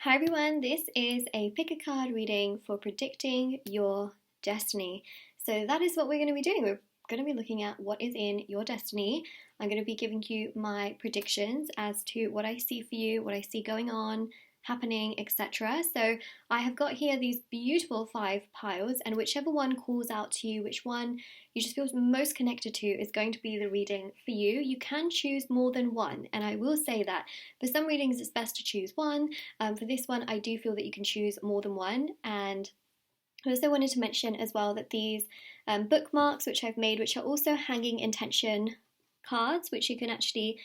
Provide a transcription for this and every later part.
Hi everyone, this is a pick a card reading for predicting your destiny. So that is what we're going to be doing. We're going to be looking at what is in your destiny. I'm going to be giving you my predictions as to what I see for you, what I see going on, happening, etc. So I have got here these beautiful 5 piles, and whichever one calls out to you, which one you just feel most connected to, is going to be the reading for you. You can choose more than one, and I will say that for some readings it's best to choose one. For this one I do feel that you can choose more than one. And I also wanted to mention as well that these bookmarks which I've made, which are also hanging intention cards, which you can actually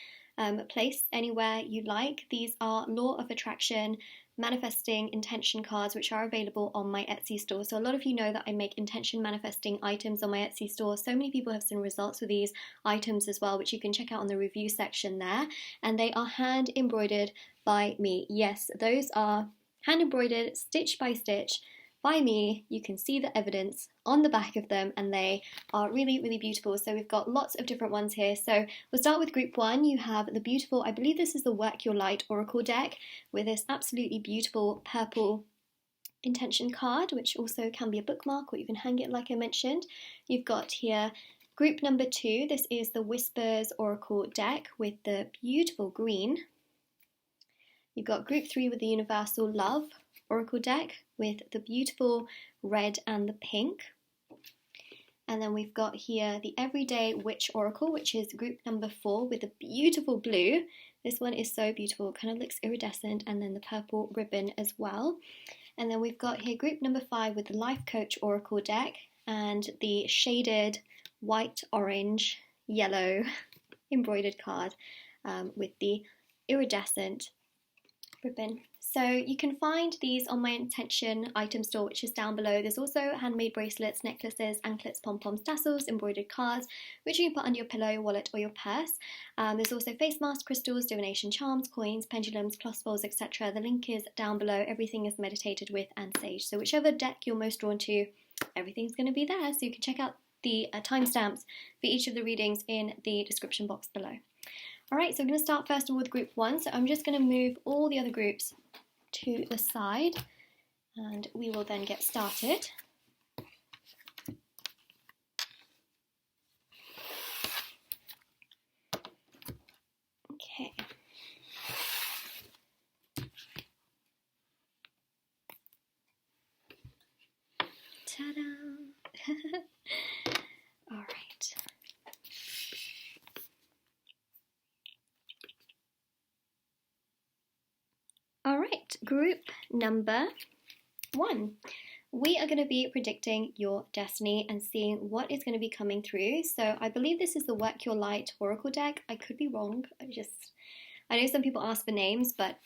place anywhere you like. These are Law of Attraction manifesting intention cards, which are available on my Etsy store. So a lot of you know that I make intention manifesting items on my Etsy store. So many people have seen results with these items as well, which you can check out on the review section there. And they are hand embroidered by me. Yes, those are hand embroidered, stitch by stitch, by me. You can see the evidence on the back of them, and they are really, really beautiful. So we've got lots of different ones here. So we'll start with group 1. You have the beautiful, I believe this is the Work Your Light Oracle deck, with this absolutely beautiful purple intention card, which also can be a bookmark, or you can hang it like I mentioned. You've got here group number 2. This is the Whispers Oracle deck with the beautiful green. You've got group 3 with the Universal Love Oracle deck with the beautiful red and the pink. And then we've got here the Everyday Witch Oracle, which is group number 4 with the beautiful blue. This one is so beautiful, kind of looks iridescent, and then the purple ribbon as well. And then we've got here group number 5 with the Life Coach Oracle deck and the shaded white, orange, yellow embroidered card with the iridescent ribbon. So you can find these on my intention item store, which is down below. There's also handmade bracelets, necklaces, anklets, pom-poms, tassels, embroidered cards, which you can put under your pillow, wallet, or your purse. There's also face masks, crystals, divination charms, coins, pendulums, cloth balls, etc. The link is down below. Everything is meditated with and sage. So whichever deck you're most drawn to, everything's going to be there. So you can check out the timestamps for each of the readings in the description box below. Alright, so I'm going to start first of all with group 1. So I'm just going to move all the other groups to the side, and we will then get started. Okay. Ta-da! All right. All right, group number 1. We are going to be predicting your destiny and seeing what is going to be coming through. So I believe this is the Work Your Light Oracle deck. I could be wrong. I know some people ask for names, but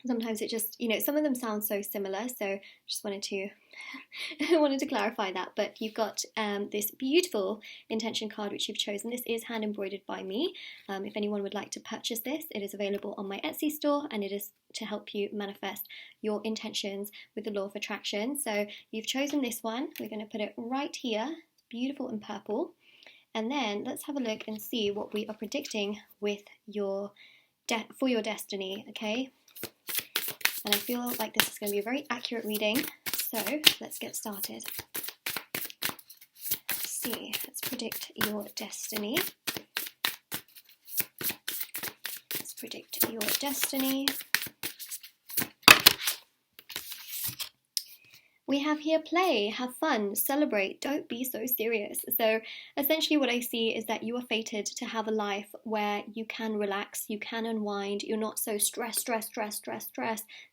sometimes it just, some of them sound so similar. So just wanted to clarify that. But you've got this beautiful intention card which you've chosen. This is hand embroidered by me. If anyone would like to purchase this, it is available on my Etsy store, and it is to help you manifest your intentions with the Law of Attraction. So you've chosen this one. We're going to put it right here, beautiful and purple. And then let's have a look and see what we are predicting with for your destiny, okay? And I feel like this is going to be a very accurate reading, so let's get started. Let's see, let's predict your destiny. Let's predict your destiny. We have here play, have fun, celebrate, don't be so serious. So essentially what I see is that you are fated to have a life where you can relax, you can unwind, you're not so stressed,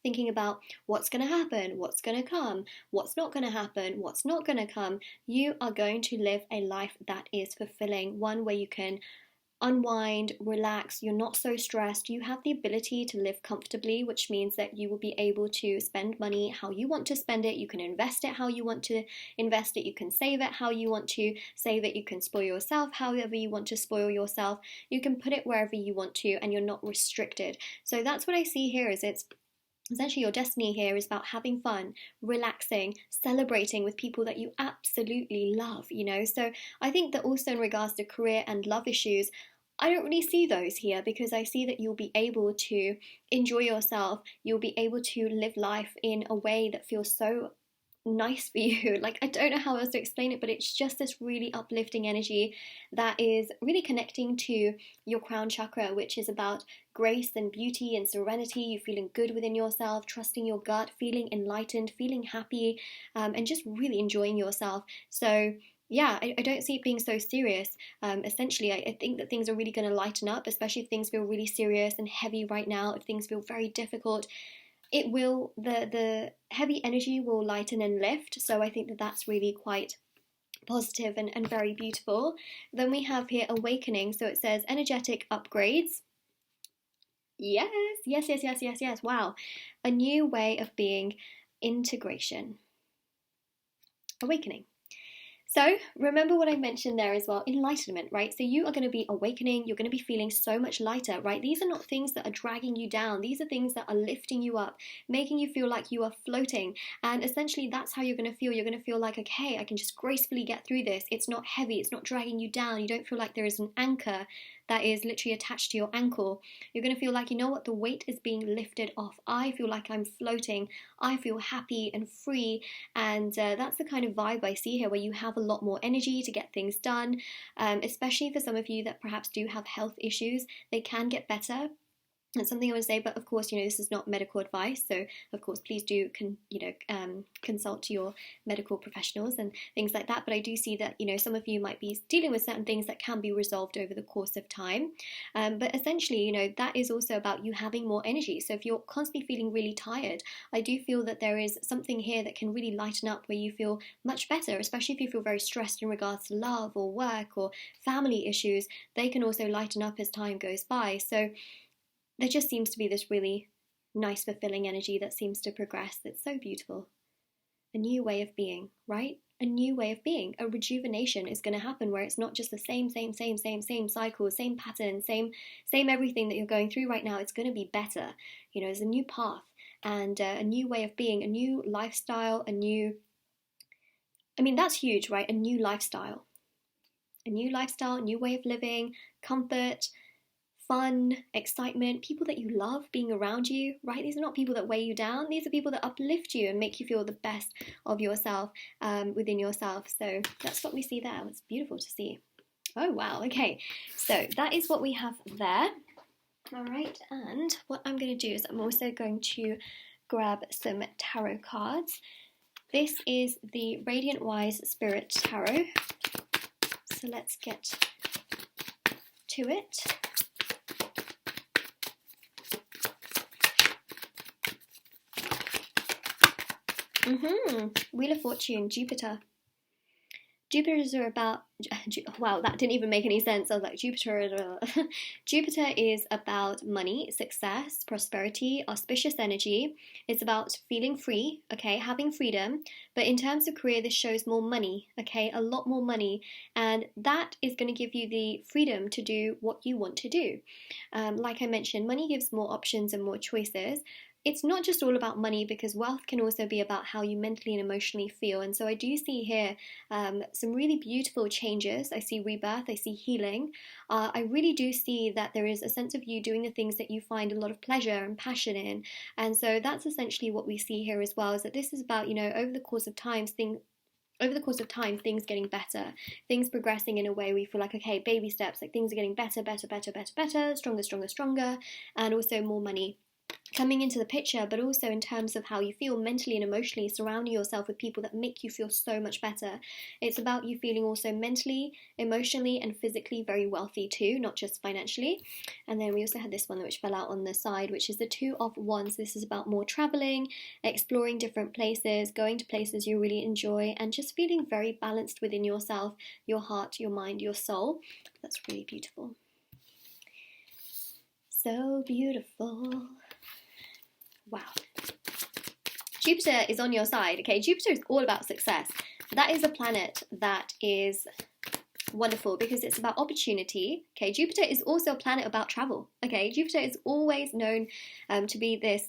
thinking about what's going to happen, what's going to come, what's not going to happen, what's not going to come. You are going to live a life that is fulfilling, one where you can unwind, relax, you're not so stressed, you have the ability to live comfortably, which means that you will be able to spend money how you want to spend it, you can invest it how you want to invest it, you can save it how you want to save it, you can spoil yourself however you want to spoil yourself, you can put it wherever you want to, and you're not restricted. So that's what I see here, is it's essentially your destiny here is about having fun, relaxing, celebrating with people that you absolutely love, So I think that also in regards to career and love issues, I don't really see those here, because I see that you'll be able to enjoy yourself. You'll be able to live life in a way that feels so nice for you. Like, I don't know how else to explain it, but it's just this really uplifting energy that is really connecting to your crown chakra, which is about grace and beauty and serenity. You feeling good within yourself, trusting your gut, feeling enlightened, feeling happy, and just really enjoying yourself. So yeah, I don't see it being so serious. Essentially, I think that things are really going to lighten up, especially if things feel really serious and heavy right now. If things feel very difficult, it will, the heavy energy will lighten and lift. So I think that that's really quite positive and very beautiful. Then we have here awakening. So it says energetic upgrades. Yes, yes, yes, yes, yes, yes. Wow. A new way of being, integration, awakening. So remember what I mentioned there as well, enlightenment, right? So you are going to be awakening, you're going to be feeling so much lighter, right? These are not things that are dragging you down. These are things that are lifting you up, making you feel like you are floating. And essentially that's how you're going to feel. You're going to feel like, okay, I can just gracefully get through this. It's not heavy, it's not dragging you down. You don't feel like there is an anchor that is literally attached to your ankle. You're going to feel like, you know what, the weight is being lifted off. I feel like I'm floating. I feel happy and free. And that's the kind of vibe I see here, where you have a lot more energy to get things done, especially for some of you that perhaps do have health issues. They can get better. That's something I would say, but of course, this is not medical advice. So, of course, please do, consult your medical professionals and things like that. But I do see that, some of you might be dealing with certain things that can be resolved over the course of time. But essentially, that is also about you having more energy. So if you're constantly feeling really tired, I do feel that there is something here that can really lighten up, where you feel much better, especially if you feel very stressed in regards to love or work or family issues. They can also lighten up as time goes by. So there just seems to be this really nice, fulfilling energy that seems to progress. That's so beautiful. A new way of being, right? A new way of being. A rejuvenation is going to happen, where it's not just the same cycle, same pattern, same everything that you're going through right now. It's going to be better. There's a new path and a new way of being, a new lifestyle, that's huge, right? A new lifestyle, a new way of living, comfort, fun, excitement, people that you love being around you, right? These are not people that weigh you down. These are people that uplift you and make you feel the best of yourself within yourself. So that's what we see there. It's beautiful to see. Oh, wow. Okay. So that is what we have there. All right. And what I'm going to do is I'm also going to grab some tarot cards. This is the Radiant Wise Spirit Tarot. So let's get to it. Wheel of Fortune, Jupiter. Jupiters are about, wow, that didn't even make any sense. I was like, Jupiter. Jupiter is about money, success, prosperity, auspicious energy. It's about feeling free, okay, having freedom. But in terms of career, this shows more money, okay, a lot more money. And that is going to give you the freedom to do what you want to do. Like I mentioned, money gives more options and more choices. It's not just all about money, because wealth can also be about how you mentally and emotionally feel. And so I do see here some really beautiful changes. I see rebirth, I see healing. I really do see that there is a sense of you doing the things that you find a lot of pleasure and passion in. And so that's essentially what we see here as well, is that this is about, over the course of time, things getting better, things progressing in a way where you feel like, okay, baby steps, like things are getting better, stronger, and also more money coming into the picture, but also in terms of how you feel mentally and emotionally, surrounding yourself with people that make you feel so much better. It's about you feeling also mentally, emotionally, and physically very wealthy too, not just financially. And then we also had this one which fell out on the side, which is the Two of Wands. This is about more traveling, exploring different places, going to places you really enjoy, and just feeling very balanced within yourself, your heart, your mind, your soul. That's really beautiful. So beautiful. Wow. Jupiter is on your side, okay? Jupiter is all about success. That is a planet that is wonderful because it's about opportunity. Okay, Jupiter is also a planet about travel. Okay, Jupiter is always known to be this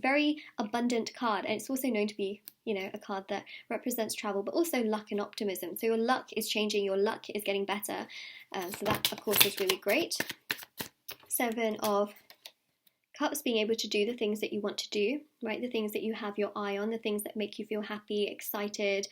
very abundant card, and it's also known to be, you know, a card that represents travel, but also luck and optimism. So your luck is changing, your luck is getting better. So that, of course, is really great. 7 of Cups, being able to do the things that you want to do, right? The things that you have your eye on, the things that make you feel happy, excited,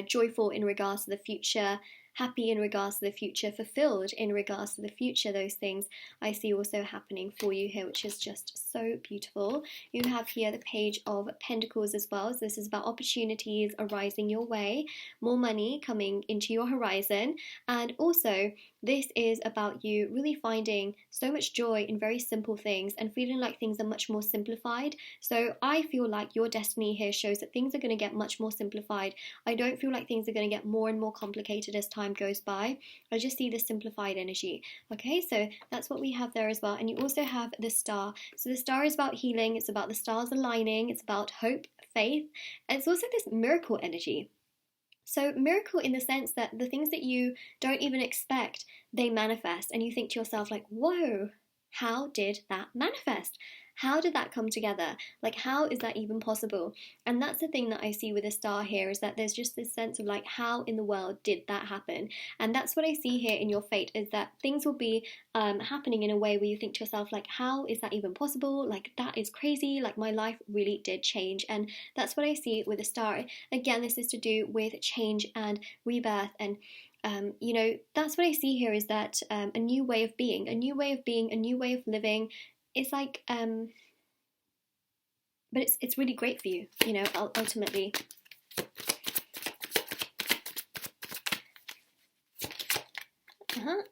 joyful in regards to the future, happy in regards to the future, fulfilled in regards to the future. Those things I see also happening for you here, which is just so beautiful. You have here the Page of Pentacles as well. So this is about opportunities arising your way, more money coming into your horizon, and also this is about you really finding so much joy in very simple things and feeling like things are much more simplified. So I feel like your destiny here shows that things are going to get much more simplified. I don't feel like things are going to get more and more complicated as time goes by. I just see the simplified energy. Okay, so that's what we have there as well. And you also have the Star. So the Star is about healing. It's about the stars aligning. It's about hope, faith. And it's also this miracle energy. So miracle in the sense that the things that you don't even expect, they manifest, and you think to yourself like, whoa, how did that manifest? How did that come together? Like, how is that even possible? And that's the thing that I see with a Star here, is that there's just this sense of like, how in the world did that happen? And that's what I see here in your fate, is that things will be happening in a way where you think to yourself like, how is that even possible? Like, that is crazy. Like, my life really did change. And that's what I see with a Star. Again, this is to do with change and rebirth, and you know, that's what I see here, is that a new way of being, a new way of being, a new way of living. It's like, but it's really great for you, you know, ultimately.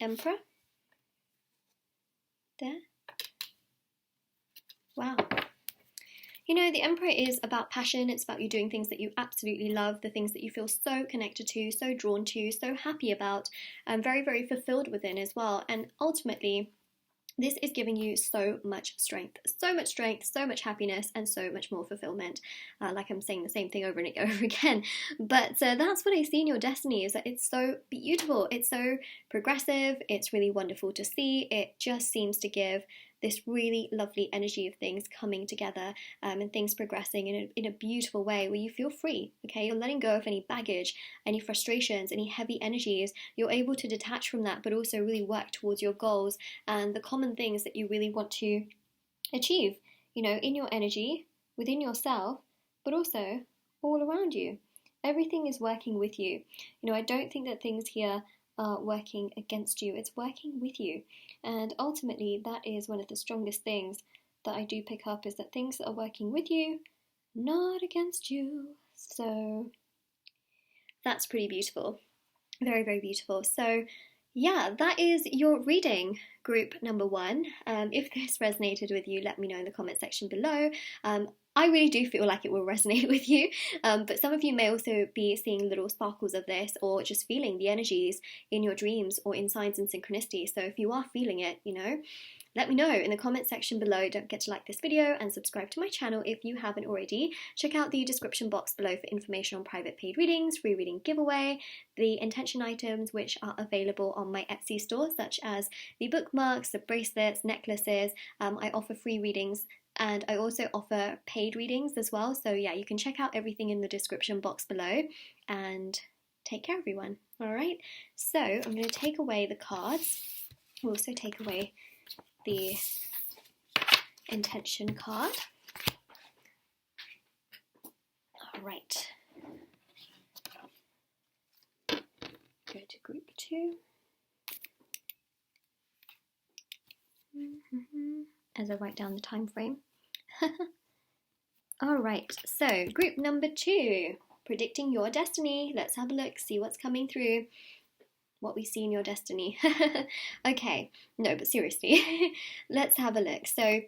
Emperor. There. Wow. You know, the Emperor is about passion. It's about you doing things that you absolutely love, the things that you feel so connected to, so drawn to, so happy about, and very, very fulfilled within as well. And ultimately, this is giving you so much strength, so much happiness, and so much more fulfillment. Like I'm saying the same thing over and over again. But that's what I see in your destiny, is that it's so beautiful. It's so progressive. It's really wonderful to see. It just seems to give this really lovely energy of things coming together and things progressing in a beautiful way where you feel free, okay? You're letting go of any baggage, any frustrations, any heavy energies. You're able to detach from that, but also really work towards your goals and the common things that you really want to achieve, you know, in your energy, within yourself, but also all around you. Everything is working with you. You know, I don't think that things here are working against you. It's working with you. And ultimately, that is one of the strongest things that I do pick up, is that things are working with you, not against you. So that's pretty beautiful. Very, very beautiful. So yeah, that is your reading, group number 1. If this resonated with you, let me know in the comment section below. I really do feel like it will resonate with you, but some of you may also be seeing little sparkles of this, or just feeling the energies in your dreams or in signs and synchronicity. So if you are feeling it, you know, let me know in the comment section below. Don't forget to like this video and subscribe to my channel if you haven't already. Check out the description box below for information on private paid readings, free reading giveaway, the intention items which are available on my Etsy store, such as the bookmarks, the bracelets, necklaces. I offer free readings, and I also offer paid readings as well. So yeah, you can check out everything in the description box below, and take care everyone. Alright, so I'm going to take away the cards. We'll also take away the intention card. Alright. Go to group 2. As I write down the time frame. Alright, so group number 2, predicting your destiny. Let's have a look, see what's coming through, what we see in your destiny. Okay, no, but seriously, let's have a look. So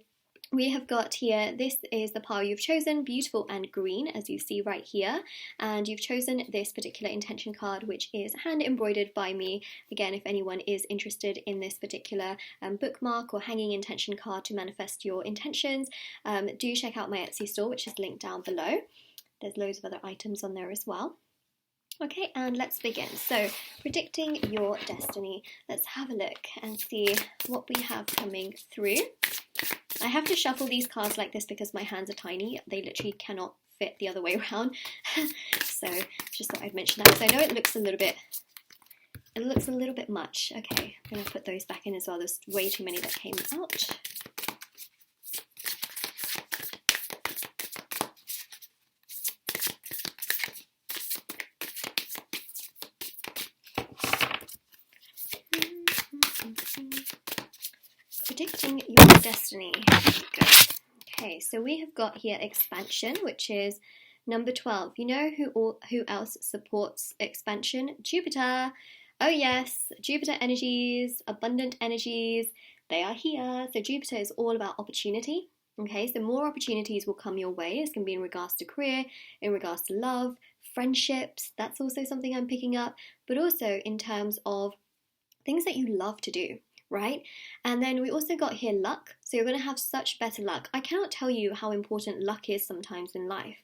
we have got here, this is the pile you've chosen, beautiful and green, as you see right here, and you've chosen this particular intention card, which is hand embroidered by me. Again, if anyone is interested in this particular bookmark or hanging intention card to manifest your intentions, do check out my Etsy store, which is linked down below. There's loads of other items on there as well. Okay, and let's begin. So, predicting your destiny. Let's have a look and see what we have coming through. I have to shuffle these cards like this because my hands are tiny. They literally cannot fit the other way around. So, just thought I'd mention that because I know it looks a little bit much. Okay, I'm going to put those back in as well. There's way too many that came out. Predicting your destiny. Good. Okay, so we have got here expansion, which is number 12. You know who else supports expansion? Jupiter. Oh yes, Jupiter energies, abundant energies, they are here. So Jupiter is all about opportunity. Okay, so more opportunities will come your way. It's going to be in regards to career, in regards to love, friendships. That's also something I'm picking up, but also in terms of things that you love to do, right? And then we also got here luck. So you're going to have such better luck. I cannot tell you how important luck is sometimes in life.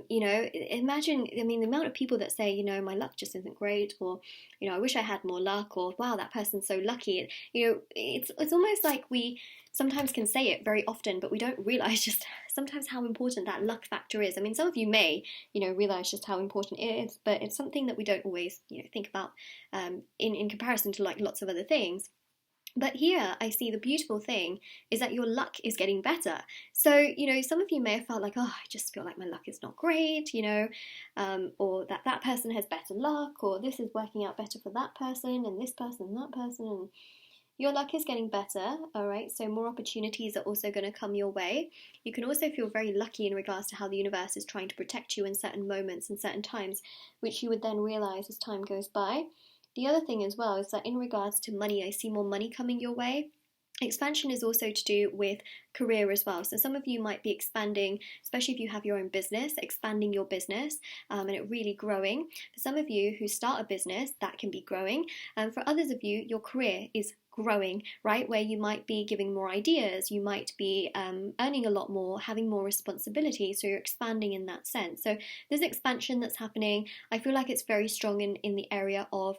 You know, imagine, I mean, the amount of people that say, you know, my luck just isn't great, or, you know, I wish I had more luck, or wow, that person's so lucky. You know, it's almost like we sometimes can say it very often, but we don't realize just sometimes how important that luck factor is. I mean, some of you may, you know, realize just how important it is, but it's something that we don't always, you know, think about in comparison to like lots of other things. But here I see the beautiful thing is that your luck is getting better. So, you know, some of you may have felt like, oh, I just feel like my luck is not great, you know, or that person has better luck, or this is working out better for that person and this person and that person. And your luck is getting better, all right? So more opportunities are also going to come your way. You can also feel very lucky in regards to how the universe is trying to protect you in certain moments and certain times, which you would then realize as time goes by. The other thing as well is that in regards to money, I see more money coming your way. Expansion is also to do with career as well. So some of you might be expanding, especially if you have your own business, expanding your business and it really growing. For some of you who start a business, that can be growing. And for others of you, your career is growing, right? Where you might be giving more ideas, you might be earning a lot more, having more responsibility. So you're expanding in that sense. So there's expansion that's happening. I feel like it's very strong in the area of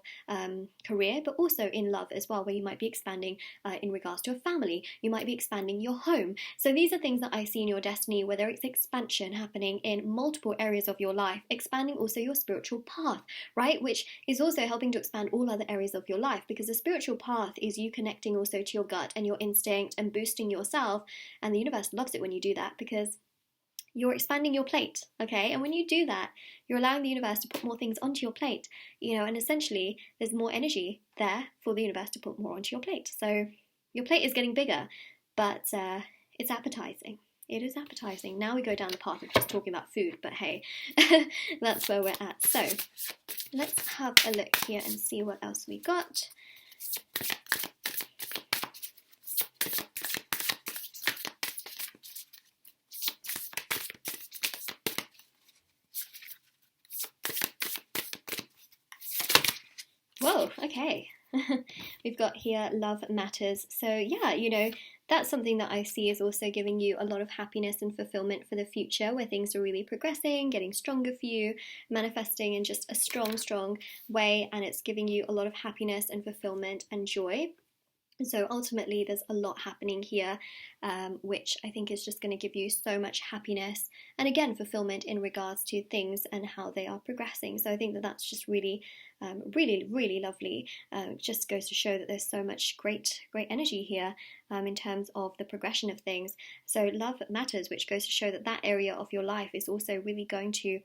career, but also in love as well, where you might be expanding in regards to a family. You might be expanding your home. So these are things that I see in your destiny, whether it's expansion happening in multiple areas of your life, expanding also your spiritual path, right? Which is also helping to expand all other areas of your life, because the spiritual path is you connecting also to your gut and your instinct and boosting yourself. And the universe loves it when you do that, because you're expanding your plate, okay? And when you do that, you're allowing the universe to put more things onto your plate, you know, and essentially there's more energy there for the universe to put more onto your plate. So your plate is getting bigger, but it's appetizing. It is appetizing. Now we go down the path of just talking about food, but hey, that's where we're at. So let's have a look here and see what else we got. Whoa, okay. We've got here love matters. So yeah, you know, that's something that I see is also giving you a lot of happiness and fulfillment for the future, where things are really progressing, getting stronger for you, manifesting in just a strong way, and it's giving you a lot of happiness and fulfillment and joy. So ultimately there's a lot happening here, which I think is just going to give you so much happiness and again fulfillment in regards to things and how they are progressing. So I think that that's just really really lovely. It just goes to show that there's so much great energy here in terms of the progression of things. So love matters, which goes to show that that area of your life is also really going to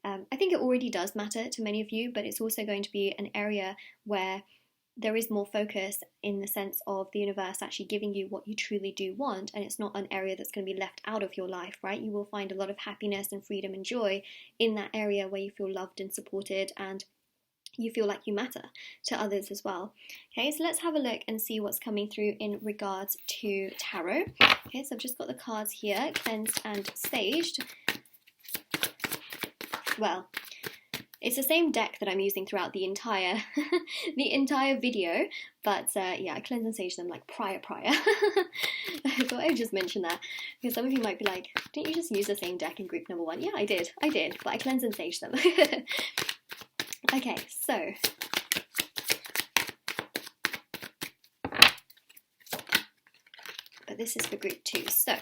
I think it already does matter to many of you, but it's also going to be an area where there is more focus in the sense of the universe actually giving you what you truly do want, and it's not an area that's going to be left out of your life, right? You will find a lot of happiness and freedom and joy in that area where you feel loved and supported and you feel like you matter to others as well. Okay, so let's have a look and see what's coming through in regards to tarot. Okay, so I've just got the cards here, cleansed and saged. Well, it's the same deck that I'm using throughout the entire video, but yeah, I cleanse and sage them like prior. I thought I would just mention that, because some of you might be like, didn't you just use the same deck in group number 1? Yeah, I did, but I cleanse and sage them. Okay, so but this is for group 2. So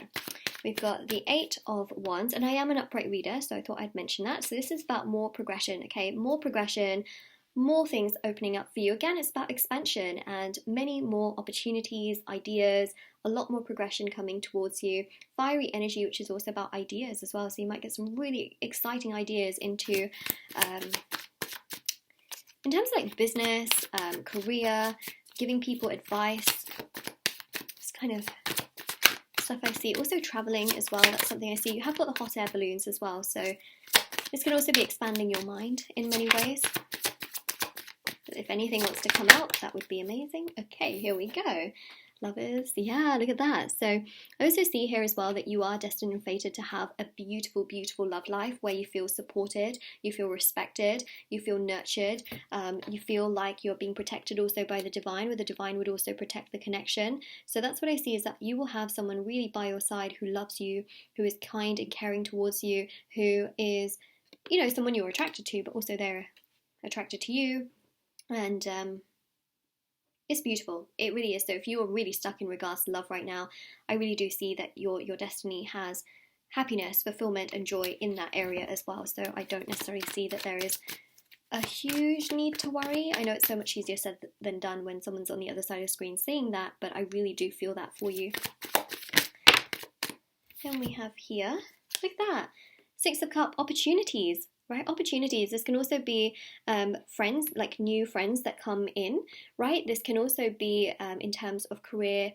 we've got the 8 of Wands, and I am an upright reader, so I thought I'd mention that. So this is about more progression, okay? More progression, more things opening up for you. Again, it's about expansion and many more opportunities, ideas, a lot more progression coming towards you. Fiery energy, which is also about ideas as well. So you might get some really exciting ideas into, in terms of like business, career, giving people advice. It's kind of stuff I see. Also traveling as well, that's something I see. You have got the hot air balloons as well, so this can also be expanding your mind in many ways. If anything wants to come out, that would be amazing. Okay, here we go. Lovers, yeah, look at that. So I also see here as well that you are destined and fated to have a beautiful, beautiful love life where you feel supported, you feel respected, you feel nurtured, you feel like you're being protected also by the divine, where the divine would also protect the connection. So that's what I see, is that you will have someone really by your side who loves you, who is kind and caring towards you, who is, you know, someone you're attracted to, but also they're attracted to you. And it's beautiful. It really is. So if you're really stuck in regards to love right now, I really do see that your destiny has happiness, fulfillment, and joy in that area as well. So I don't necessarily see that there is a huge need to worry. I know it's so much easier said than done when someone's on the other side of the screen saying that, but I really do feel that for you. Then we have here, like that, 6 of Cups, opportunities. Right, opportunities. This can also be friends, like new friends that come in, right? This can also be in terms of career,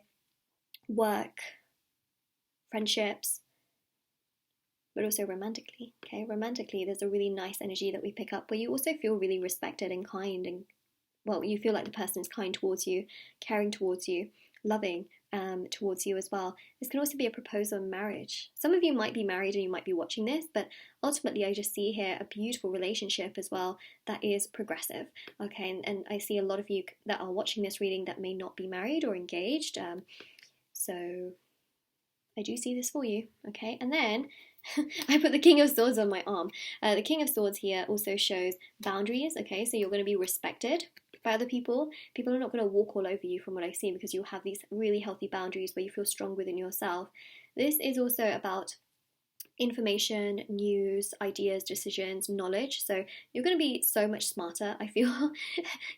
work, friendships, but also romantically, okay? Romantically, there's a really nice energy that we pick up where you also feel really respected and kind, and, well, you feel like the person is kind towards you, caring towards you, loving towards you as well. This can also be a proposal in marriage. Some of you might be married and you might be watching this, but ultimately I just see here a beautiful relationship as well that is progressive, okay? And I see a lot of you that are watching this reading that may not be married or engaged, so I do see this for you, okay? And then I put the King of Swords on my arm. The King of Swords here also shows boundaries, okay? So you're going to be respected by other people. People are not going to walk all over you from what I see, because you'll have these really healthy boundaries where you feel strong within yourself. This is also about information, news, ideas, decisions, knowledge. So you're going to be so much smarter. I feel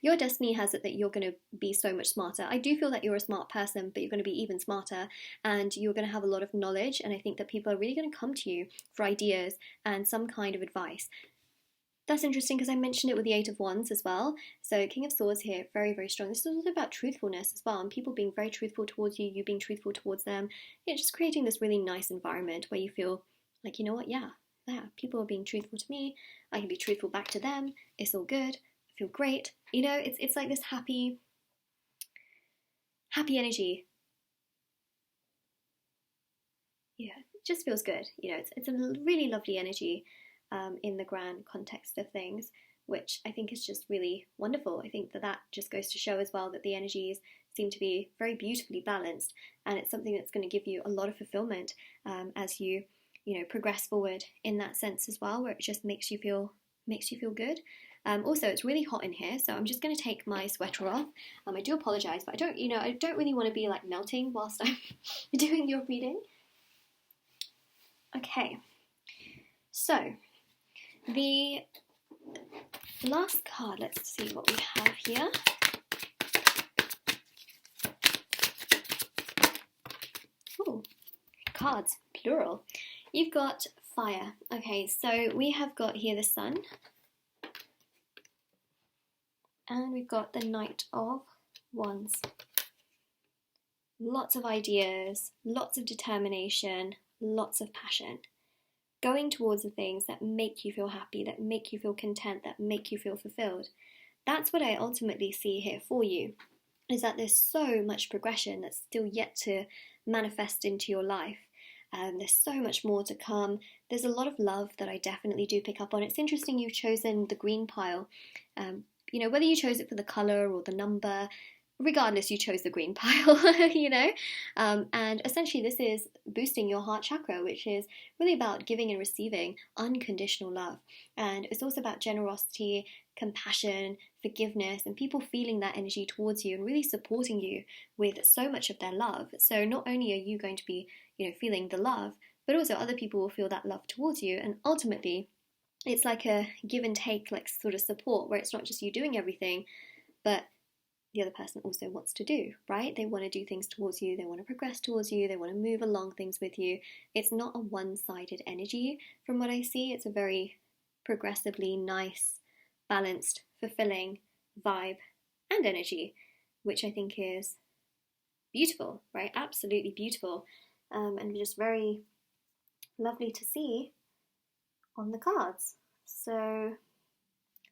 your destiny has it that you're going to be so much smarter. I do feel that you're a smart person, but you're going to be even smarter, and you're going to have a lot of knowledge, and I think that people are really going to come to you for ideas and some kind of advice. That's interesting because I mentioned it with the 8 of Wands as well. So King of Swords here, very, very strong. This is also about truthfulness as well, and people being very truthful towards you, you being truthful towards them. You know, just creating this really nice environment where you feel like, you know what, yeah, people are being truthful to me. I can be truthful back to them. It's all good. I feel great. You know, it's like this happy energy. Yeah, it just feels good. You know, it's a really lovely energy. In the grand context of things, which I think is just really wonderful. I think that just goes to show as well that the energies seem to be very beautifully balanced, and it's something that's going to give you a lot of fulfillment as you progress forward in that sense as well, where it just makes you feel good. Also, it's really hot in here, so I'm just going to take my sweater off. I do apologize, but I don't really want to be like melting whilst I'm doing your reading. Okay, so the last card, let's see what we have here. Ooh, cards, plural. You've got fire. Okay, so we have got here the Sun. And we've got the Knight of Wands. Lots of ideas, lots of determination, lots of passion. Going towards the things that make you feel happy, that make you feel content, that make you feel fulfilled. That's what I ultimately see here for you, is that there's so much progression that's still yet to manifest into your life. There's so much more to come. There's a lot of love that I definitely do pick up on. It's interesting you've chosen the green pile. Whether you chose it for the colour or the number, regardless, you chose the green pile, you know? And essentially, this is boosting your heart chakra, which is really about giving and receiving unconditional love. And it's also about generosity, compassion, forgiveness, and people feeling that energy towards you and really supporting you with so much of their love. So not only are you going to be, feeling the love, but also other people will feel that love towards you. And ultimately, it's like a give and take, like sort of support, where it's not just you doing everything, but the other person also wants to do, right? They want to do things towards you, they want to progress towards you, they want to move along things with you. It's not a one-sided energy from what I see. It's a very progressively nice, balanced, fulfilling vibe and energy, which I think is beautiful, right? Absolutely beautiful, and just very lovely to see on the cards. So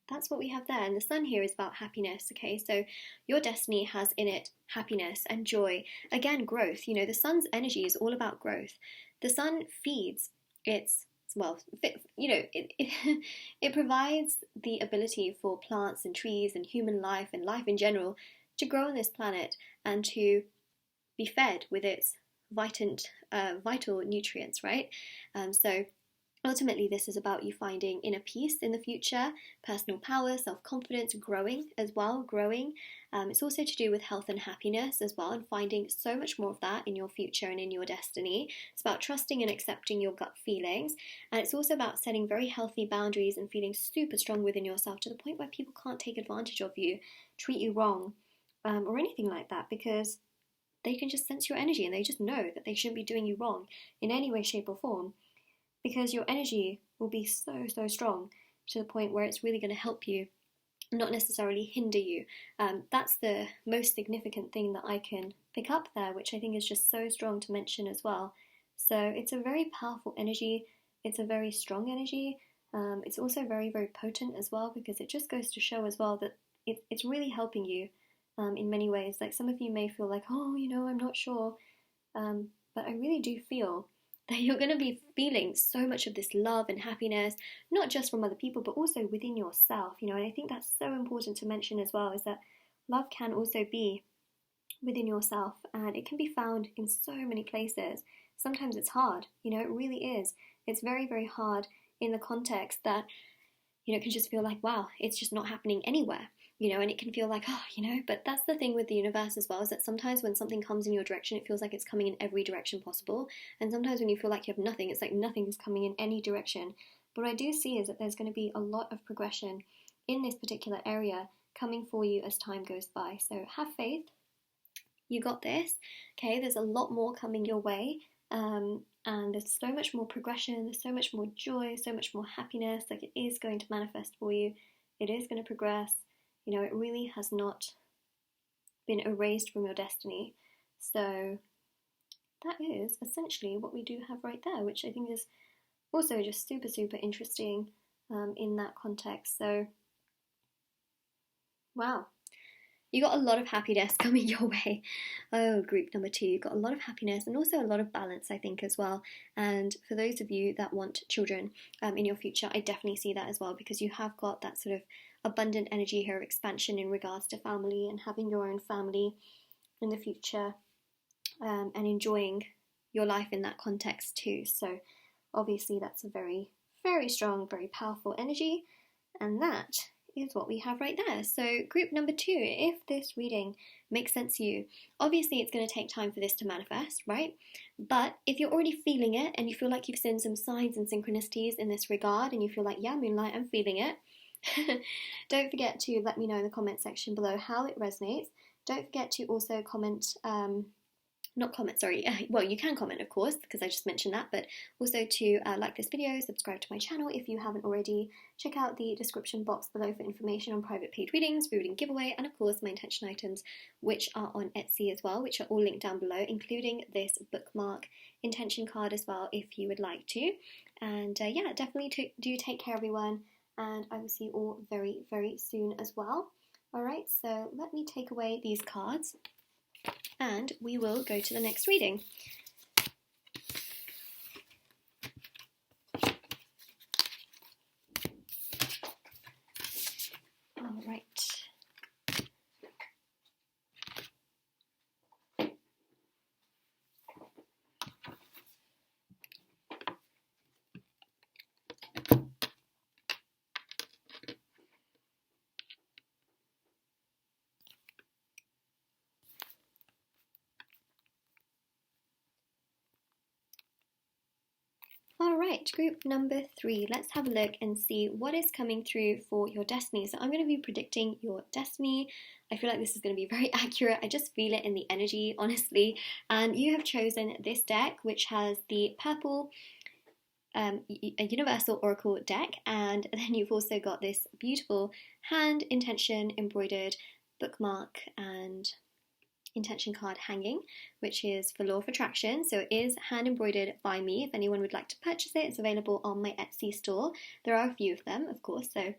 that's what we have there. And the sun here is about happiness, okay? So your destiny has in it happiness and joy. Again, growth. The sun's energy is all about growth. The sun feeds its, it provides the ability for plants and trees and human life and life in general to grow on this planet and to be fed with its vital nutrients, right? So ultimately, this is about you finding inner peace in the future, personal power, self-confidence, growing as well, It's also to do with health and happiness as well, and finding so much more of that in your future and in your destiny. It's about trusting and accepting your gut feelings. And it's also about setting very healthy boundaries and feeling super strong within yourself to the point where people can't take advantage of you, treat you wrong, or anything like that, because they can just sense your energy and they just know that they shouldn't be doing you wrong in any way, shape, or form. Because your energy will be so strong to the point where it's really going to help you, not necessarily hinder you. That's the most significant thing that I can pick up there, which I think is just so strong to mention as well. So it's a very powerful energy. It's a very strong energy. It's also very potent as well, because it just goes to show as well that it's really helping you in many ways. Like some of you may feel like, oh, I'm not sure. But I really do feel that you're going to be feeling so much of this love and happiness, not just from other people, but also within yourself, and I think that's so important to mention as well, is that love can also be within yourself, and it can be found in so many places. Sometimes it's hard, it really is. It's very hard in the context that, it can just feel like, wow, it's just not happening anywhere. And it can feel like, but that's the thing with the universe as well, is that sometimes when something comes in your direction, it feels like it's coming in every direction possible. And sometimes when you feel like you have nothing, it's like nothing is coming in any direction. But what I do see is that there's going to be a lot of progression in this particular area coming for you as time goes by. So have faith. You got this. Okay, there's a lot more coming your way. And there's so much more progression, there's so much more joy, so much more happiness. Like, it is going to manifest for you. It is going to progress. It really has not been erased from your destiny. So that is essentially what we do have right there, which I think is also just super interesting in that context. So, wow. You got a lot of happiness coming your way. Oh, group number 2, you got a lot of happiness and also a lot of balance, I think, as well. And for those of you that want children in your future, I definitely see that as well, because you have got that sort of abundant energy here, expansion in regards to family and having your own family in the future, and enjoying your life in that context too. So obviously that's a very strong, very powerful energy, and that is what we have right there. So group number 2, if this reading makes sense to you, obviously it's going to take time for this to manifest, right? But if you're already feeling it and you feel like you've seen some signs and synchronicities in this regard, and you feel like, yeah, Moonlight, I'm feeling it, don't forget to let me know in the comment section below how it resonates. Don't forget to also comment, well, you can comment, of course, because I just mentioned that, but also to like this video, subscribe to my channel if you haven't already, check out the description box below for information on private paid readings, reading giveaway, and of course my intention items, which are on Etsy as well, which are all linked down below, including this bookmark intention card as well, if you would like to. And yeah, definitely do take care, everyone, and I will see you all very soon as well. Alright, so let me take away these cards and we will go to the next reading. Alright. right, group number 3, let's have a look and see what is coming through for your destiny. So I'm going to be predicting your destiny. I feel like this is going to be very accurate. I just feel it in the energy, honestly. And you have chosen this deck, which has the purple a universal oracle deck, and then you've also got this beautiful hand intention embroidered bookmark and intention card hanging, which is for law of attraction. So it is hand embroidered by me. If anyone would like to purchase it, it's available on my Etsy store. There are a few of them, of course, so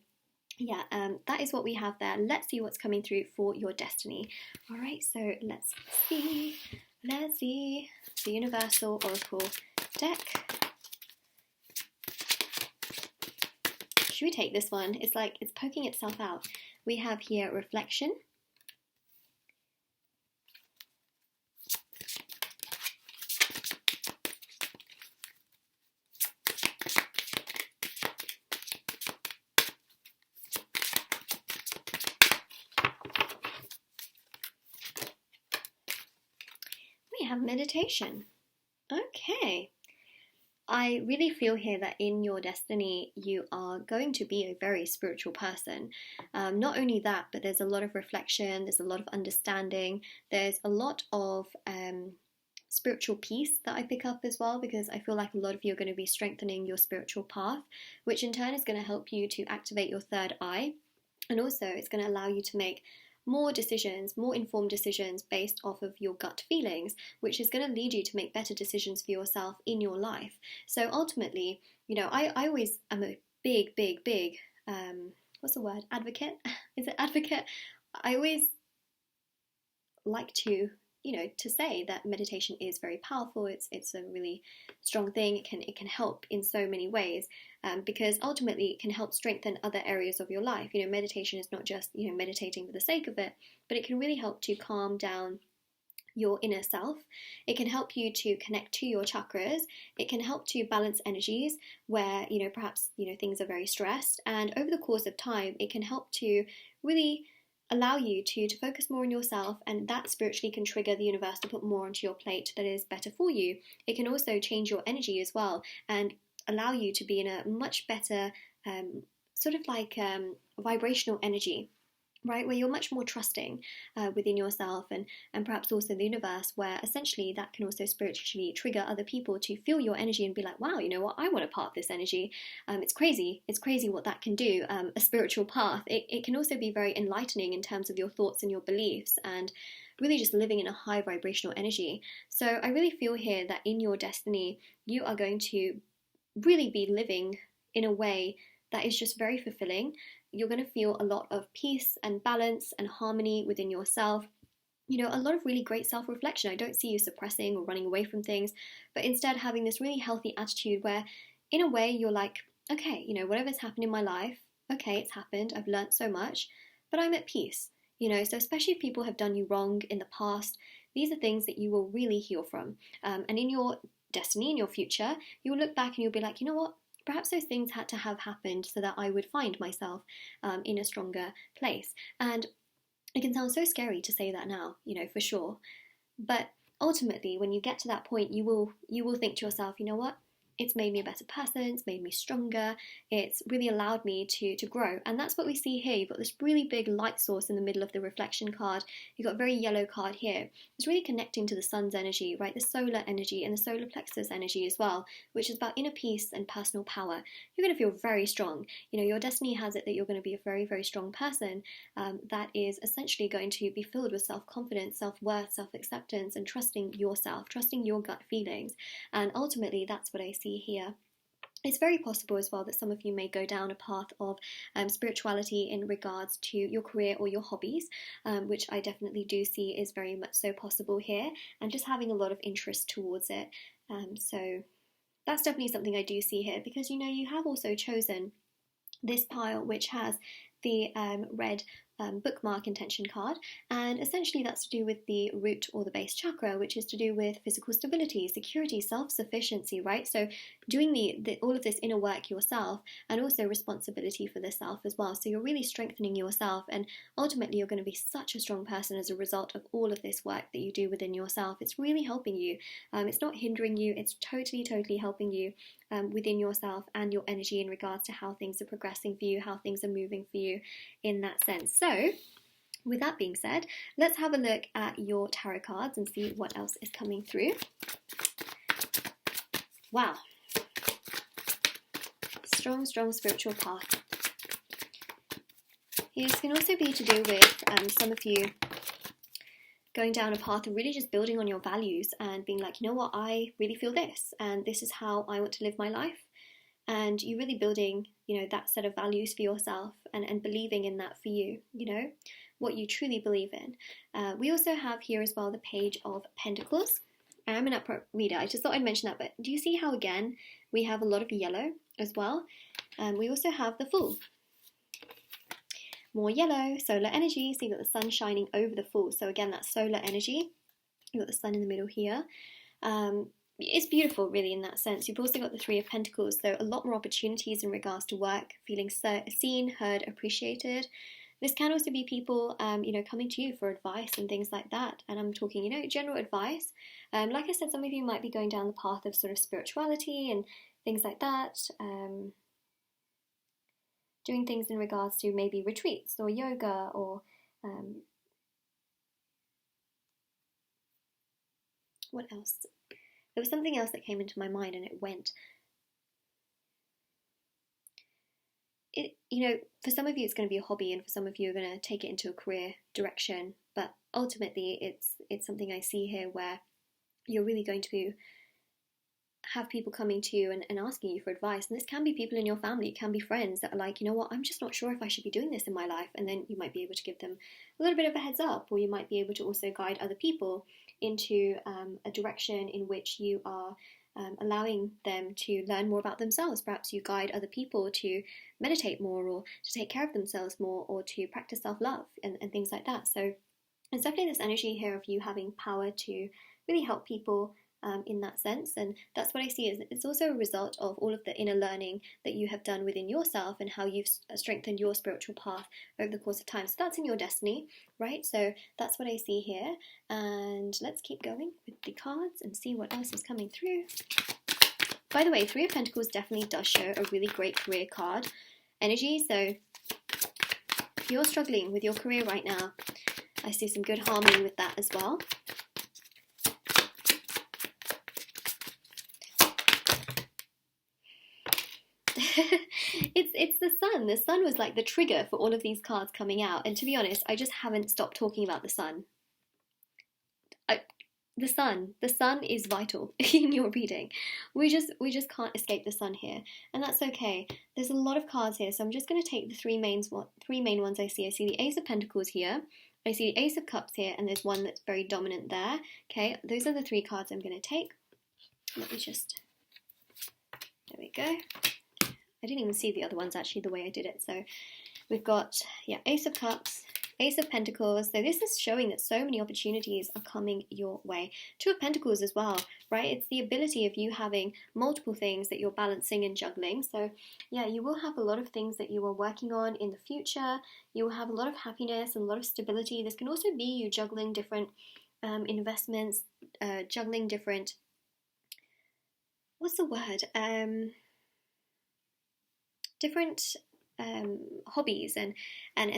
yeah, that is what we have there. Let's see what's coming through for your destiny. All right, so let's see the universal oracle deck. Should we take this one? It's like it's poking itself out. We have here reflection, we have meditation. Okay. I really feel here that in your destiny you are going to be a very spiritual person. Not only that, but there's a lot of reflection, there's a lot of understanding, there's a lot of spiritual peace that I pick up as well, because I feel like a lot of you are going to be strengthening your spiritual path, which in turn is going to help you to activate your third eye, and also it's going to allow you to make more decisions, more informed decisions based off of your gut feelings, which is going to lead you to make better decisions for yourself in your life. So ultimately, you know, I always am a big, what's the word? Advocate? Is it advocate? I always like to, you know, to say that meditation is very powerful. It's a really strong thing. It can help in so many ways, because ultimately it can help strengthen other areas of your life. You know, meditation is not just, you know, meditating for the sake of it, but it can really help to calm down your inner self. It can help you to connect to your chakras. It can help to balance energies where, you know, perhaps, you know, things are very stressed, and over the course of time it can help to really allow you to focus more on yourself, and that spiritually can trigger the universe to put more onto your plate that is better for you. It can also change your energy as well and allow you to be in a much better sort of like vibrational energy, right, where you're much more trusting within yourself, and perhaps also the universe, where essentially that can also spiritually trigger other people to feel your energy and be like, wow, you know what, I want a part of this energy. It's crazy what that can do, a spiritual path. It can also be very enlightening in terms of your thoughts and your beliefs, and really just living in a high vibrational energy. So I really feel here that in your destiny you are going to really be living in a way that is just very fulfilling. You're going to feel a lot of peace and balance and harmony within yourself. You know, a lot of really great self-reflection. I don't see you suppressing or running away from things, but instead having this really healthy attitude where, in a way, you're like, okay, you know, whatever's happened in my life, okay, it's happened, I've learned so much, but I'm at peace. You know, so especially if people have done you wrong in the past, these are things that you will really heal from. And in your destiny, in your future, you will look back and you'll be like, you know what? Perhaps those things had to have happened so that I would find myself in a stronger place. And it can sound so scary to say that now, you know, for sure. But ultimately, when you get to that point, you will think to yourself, you know what? It's made me a better person, it's made me stronger, it's really allowed me to grow. And that's what we see here. You've got this really big light source in the middle of the reflection card. You've got a very yellow card here. It's really connecting to the sun's energy, right? The solar energy and the solar plexus energy as well, which is about inner peace and personal power. You're going to feel very strong. You know, your destiny has it that you're going to be a very, very strong person that is essentially going to be filled with self-confidence, self-worth, self-acceptance, and trusting yourself, trusting your gut feelings. And ultimately, that's what I see here. It's very possible as well that some of you may go down a path of spirituality in regards to your career or your hobbies, which I definitely do see is very much so possible here, and just having a lot of interest towards it. So that's definitely something I do see here, because, you know, you have also chosen this pile which has the red bookmark intention card, and essentially that's to do with the root or the base chakra, which is to do with physical stability, security, self-sufficiency, right? So doing all of this inner work yourself, and also responsibility for the self as well. So you're really strengthening yourself, and ultimately you're going to be such a strong person as a result of all of this work that you do within yourself. It's really helping you. It's not hindering you, it's totally helping you. within yourself and your energy in regards to how things are progressing for you, how things are moving for you in that sense. So with that being said, let's have a look at your tarot cards and see what else is coming through. Wow. Strong spiritual path. This can also be to do with some of you going down a path of really just building on your values and being like, you know what, I really feel this, and this is how I want to live my life. And you're really building, you know, that set of values for yourself and believing in that for you, you know, what you truly believe in. We also have here as well the Page of Pentacles. I am an upfront reader. I just thought I'd mention that, but do you see how, again, we have a lot of yellow as well? We also have the Fool. More yellow, solar energy. So you've got the sun shining over the Fool. So again, that's solar energy. You've got the sun in the middle here. It's beautiful, really, in that sense. You've also got the Three of Pentacles, so a lot more opportunities in regards to work, feeling seen, heard, appreciated. This can also be people, you know, coming to you for advice and things like that. And I'm talking, you know, general advice. Like I said, some of you might be going down the path of sort of spirituality and things like that. Doing things in regards to maybe retreats or yoga or what else? There was something else that came into my mind and it went. You know, for some of you it's going to be a hobby, and for some of you are going to take it into a career direction. But ultimately, it's something I see here where you're really going to have people coming to you and asking you for advice. And this can be people in your family, it can be friends that are like, you know what, I'm just not sure if I should be doing this in my life. And then you might be able to give them a little bit of a heads up, or you might be able to also guide other people into a direction in which you are allowing them to learn more about themselves. Perhaps you guide other people to meditate more, or to take care of themselves more, or to practice self-love and things like that. So there's definitely this energy here of you having power to really help people in that sense. And that's what I see is it's also a result of all of the inner learning that you have done within yourself and how you've strengthened your spiritual path over the course of time. So that's in your destiny, right? So that's what I see here. And let's keep going with the cards and see what else is coming through. By the way, Three of Pentacles definitely does show a really great career card energy. So if you're struggling with your career right now, I see some good harmony with that as well. It's the sun. The sun was like the trigger for all of these cards coming out. And to be honest, I just haven't stopped talking about the sun. The sun is vital in your reading. We just can't escape the sun here, and that's okay. There's a lot of cards here, so I'm just going to take the three main ones I see. I see the Ace of Pentacles here. I see the Ace of Cups here, and there's one that's very dominant there. Okay, those are the three cards I'm going to take. Let me just. There we go. I didn't even see the other ones actually the way I did it. So we've got, yeah, Ace of Cups, Ace of Pentacles. So this is showing that so many opportunities are coming your way. Two of Pentacles as well, right? It's the ability of you having multiple things that you're balancing and juggling. So yeah, you will have a lot of things that you are working on in the future. You will have a lot of happiness and a lot of stability. This can also be you juggling different investments, juggling different, what's the word? Different hobbies and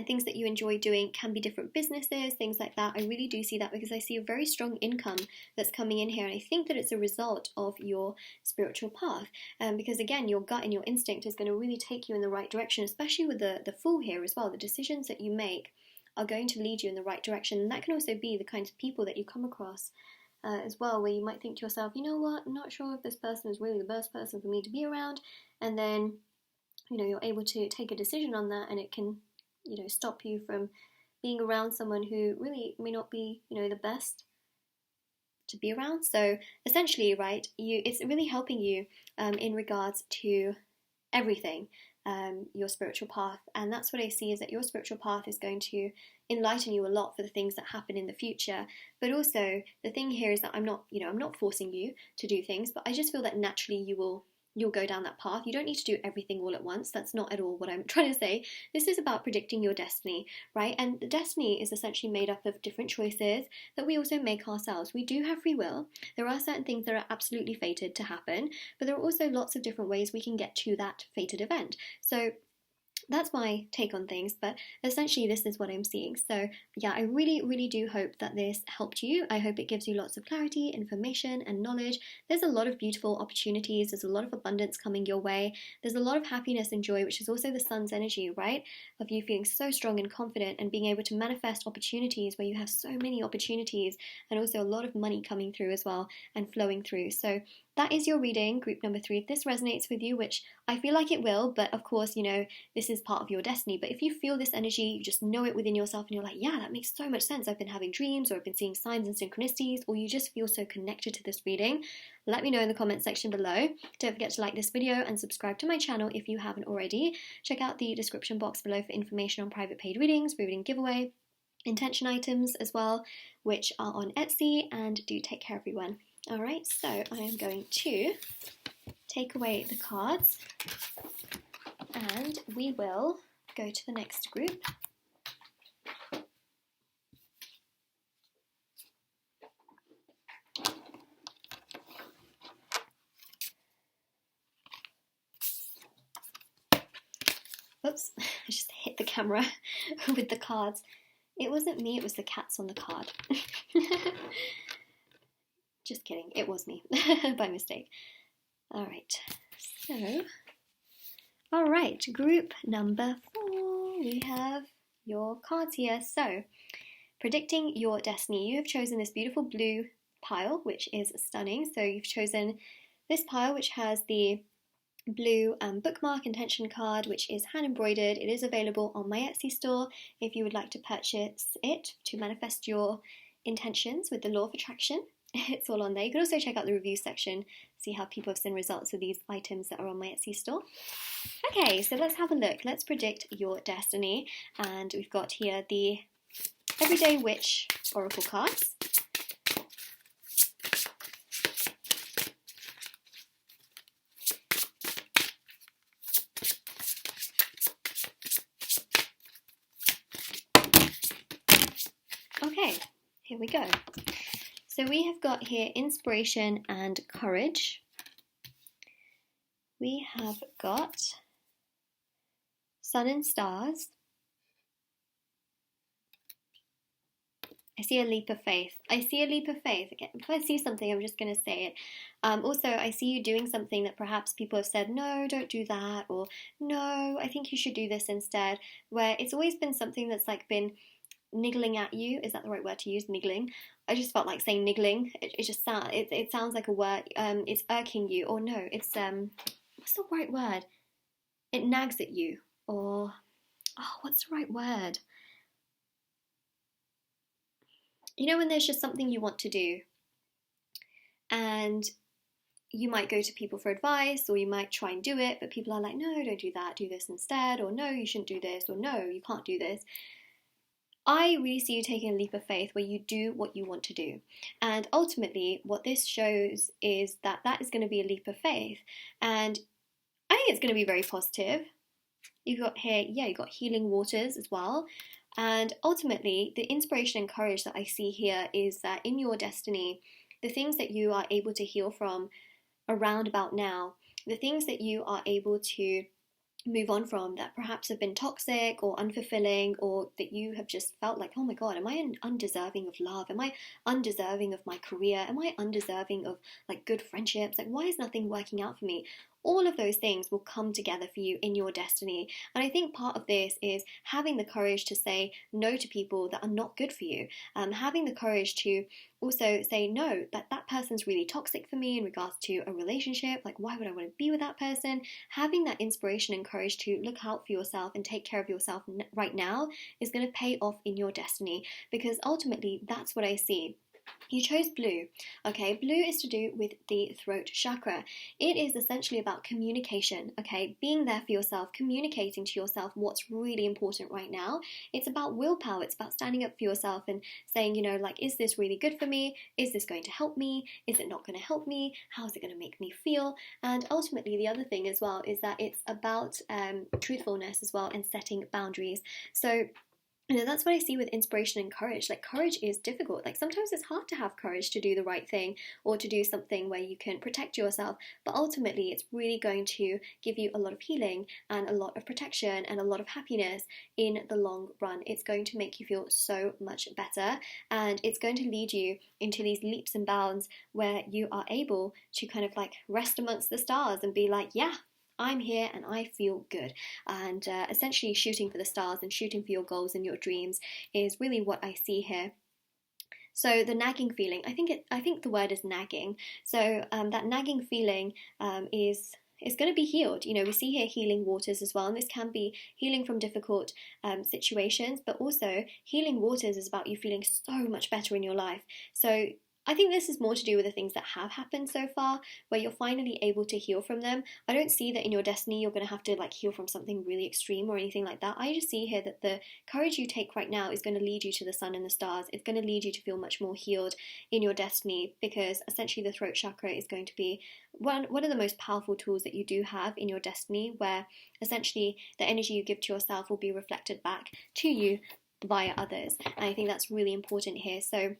things that you enjoy doing. Can be different businesses, things like that. I really do see that because I see a very strong income that's coming in here, and I think that it's a result of your spiritual path, because again, your gut and your instinct is going to really take you in the right direction, especially with the Fool here as well. The decisions that you make are going to lead you in the right direction, and that can also be the kinds of people that you come across as well, where you might think to yourself, you know what, I'm not sure if this person is really the best person for me to be around, and then you know, you're able to take a decision on that, and it can, you know, stop you from being around someone who really may not be, you know, the best to be around. So essentially, right, it's really helping you in regards to everything, your spiritual path. And that's what I see, is that your spiritual path is going to enlighten you a lot for the things that happen in the future. But also the thing here is that I'm not forcing you to do things, but I just feel that naturally you will you'll go down that path. You don't need to do everything all at once. That's not at all what I'm trying to say. This is about predicting your destiny, right? And the destiny is essentially made up of different choices that we also make ourselves. We do have free will. There are certain things that are absolutely fated to happen, but there are also lots of different ways we can get to that fated event. So that's my take on things, but essentially this is what I'm seeing. So yeah, I really do hope that this helped you. I hope it gives you lots of clarity, information, and knowledge. There's a lot of beautiful opportunities. There's a lot of abundance coming your way. There's a lot of happiness and joy, which is also the sun's energy, right? Of you feeling so strong and confident and being able to manifest opportunities where you have so many opportunities, and also a lot of money coming through as well and flowing through. So that is your reading, group number 3. If this resonates with you, which I feel like it will, but of course, you know, this is part of your destiny. But if you feel this energy, you just know it within yourself and you're like, yeah, that makes so much sense. I've been having dreams, or I've been seeing signs and synchronicities, or you just feel so connected to this reading, let me know in the comment section below. Don't forget to like this video and subscribe to my channel if you haven't already. Check out the description box below for information on private paid readings, reading giveaway, intention items as well, which are on Etsy, and do take care, everyone. Alright, so I am going to take away the cards and we will go to the next group. Oops, I just hit the camera with the cards. It wasn't me, it was the cats on the card. Just kidding, it was me, by mistake. Alright, so, alright, group number 4, we have your cards here. So, predicting your destiny. You have chosen this beautiful blue pile, which is stunning. So you've chosen this pile, which has the blue bookmark intention card, which is hand embroidered. It is available on my Etsy store if you would like to purchase it to manifest your intentions with the law of attraction. It's all on there. You can also check out the review section, see how people have seen results with these items that are on my Etsy store. Okay, so let's have a look. Let's predict your destiny. And we've got here the Everyday Witch Oracle cards. Okay, here we go. So we have got here inspiration and courage. We have got sun and stars. I see a leap of faith. I see a leap of faith. Again, if I see something, I'm just going to say it. Also, I see you doing something that perhaps people have said, no, don't do that, or no, I think you should do this instead, where it's always been something that's like been niggling at you. Is that the right word to use? Niggling. I just felt like saying niggling. It just sounds. It sounds like a word. It's irking you, or no, it's what's the right word? It nags at you, or what's the right word? You know, when there's just something you want to do, and you might go to people for advice, or you might try and do it, but people are like, no, don't do that, do this instead, or no, you shouldn't do this, or no, you can't do this. I really see you taking a leap of faith where you do what you want to do. And ultimately, what this shows is that that is going to be a leap of faith. And I think it's going to be very positive. You've got here, you've got healing waters as well. And ultimately, the inspiration and courage that I see here is that in your destiny, the things that you are able to heal from around about now, the things that you are able to move on from that perhaps have been toxic or unfulfilling, or that you have just felt like, oh my god, am I undeserving of love? Am I undeserving of my career? Am I undeserving of like good friendships? Like, why is nothing working out for me? All of those things will come together for you in your destiny. And I think part of this is having the courage to say no to people that are not good for you. Having the courage to also say no, that person's really toxic for me in regards to a relationship. Like, why would I want to be with that person? Having that inspiration and courage to look out for yourself and take care of yourself right now is going to pay off in your destiny, because ultimately that's what I see. You chose blue. Okay, blue is to do with the throat chakra. It is essentially about communication, okay? Being there for yourself, communicating to yourself what's really important right now. It's about willpower. It's about standing up for yourself and saying, you know, like, is this really good for me? Is this going to help me? Is it not going to help me? How is it going to make me feel? And ultimately, the other thing as well is that it's about truthfulness as well and setting boundaries. So, that's what I see with inspiration and courage. Like, courage is difficult. Like, sometimes it's hard to have courage to do the right thing or to do something where you can protect yourself. But ultimately, it's really going to give you a lot of healing and a lot of protection and a lot of happiness in the long run. It's going to make you feel so much better, and it's going to lead you into these leaps and bounds where you are able to kind of like rest amongst the stars and be like, yeah, I'm here and I feel good. And essentially shooting for the stars and shooting for your goals and your dreams is really what I see here. So the nagging feeling, I think the word is nagging. So that nagging feeling is going to be healed. You know, we see here healing waters as well, and this can be healing from difficult situations, but also healing waters is about you feeling so much better in your life. So I think this is more to do with the things that have happened so far, where you're finally able to heal from them. I don't see that in your destiny you're going to have to like heal from something really extreme or anything like that. I just see here that the courage you take right now is going to lead you to the sun and the stars. It's going to lead you to feel much more healed in your destiny, because essentially the throat chakra is going to be one of the most powerful tools that you do have in your destiny, where essentially the energy you give to yourself will be reflected back to you via others. And I think that's really important here. So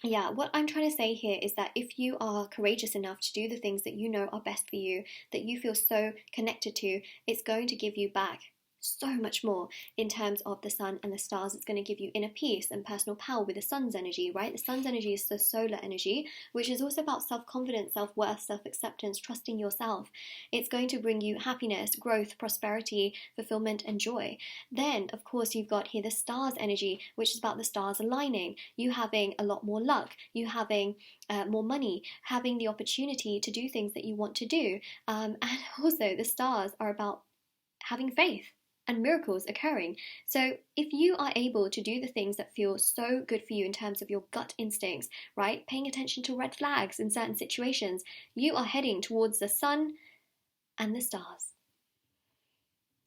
yeah, what I'm trying to say here is that if you are courageous enough to do the things that you know are best for you, that you feel so connected to, it's going to give you back so much more in terms of the sun and the stars. It's going to give you inner peace and personal power with the sun's energy, right? The sun's energy is the solar energy, which is also about self-confidence, self-worth, self-acceptance, trusting yourself. It's going to bring you happiness, growth, prosperity, fulfillment, and joy. Then, of course, you've got here the stars energy, which is about the stars aligning, you having a lot more luck, you having more money, having the opportunity to do things that you want to do. And also the stars are about having faith and miracles occurring. So if you are able to do the things that feel so good for you in terms of your gut instincts, right, paying attention to red flags in certain situations, you are heading towards the sun and the stars.